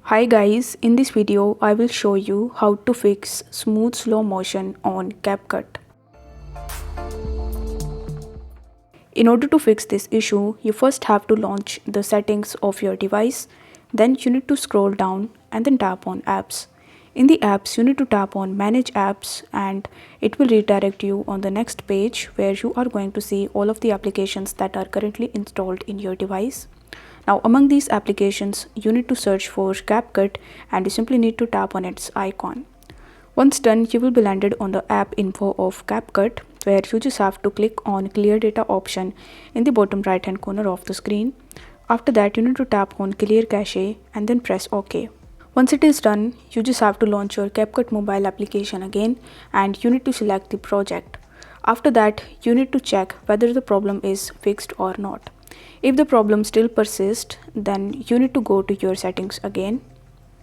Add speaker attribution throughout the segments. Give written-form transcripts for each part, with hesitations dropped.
Speaker 1: Hi guys, in this video I will show you how to fix smooth slow motion on CapCut. In order to fix this issue, you first have to launch the settings of your device. Then you need to scroll down and then tap on apps. In the apps, you need to tap on manage apps and it will redirect you on the next page where you are going to see all of the applications that are currently installed in your device. Now among these applications, you need to search for CapCut and you simply need to tap on its icon. Once done, you will be landed on the app info of CapCut where you just have to click on clear data option in the bottom right hand corner of the screen. After that, you need to tap on clear cache and then press OK. Once it is done, you just have to launch your CapCut mobile application again and you need to select the project. After that, you need to check whether the problem is fixed or not. If the problem still persists, then you need to go to your settings again.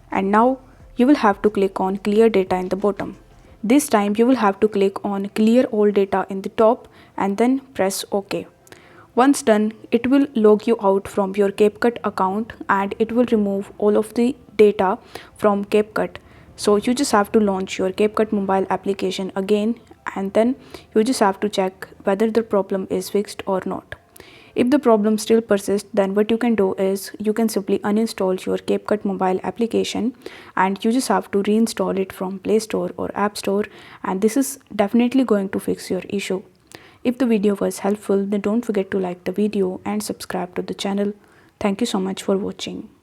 Speaker 1: And now you will have to click on clear data in the bottom. This time you will have to click on clear all data in the top and then press OK. Once done, it will log you out from your CapCut account and it will remove all of the data from CapCut. So you just have to launch your CapCut mobile application again and then you just have to check whether the problem is fixed or not. If the problem still persists, then what you can do is you can simply uninstall your CapCut mobile application and you just have to reinstall it from Play Store or App Store, and this is definitely going to fix your issue. If the video was helpful, then don't forget to like the video and subscribe to the channel. Thank you so much for watching.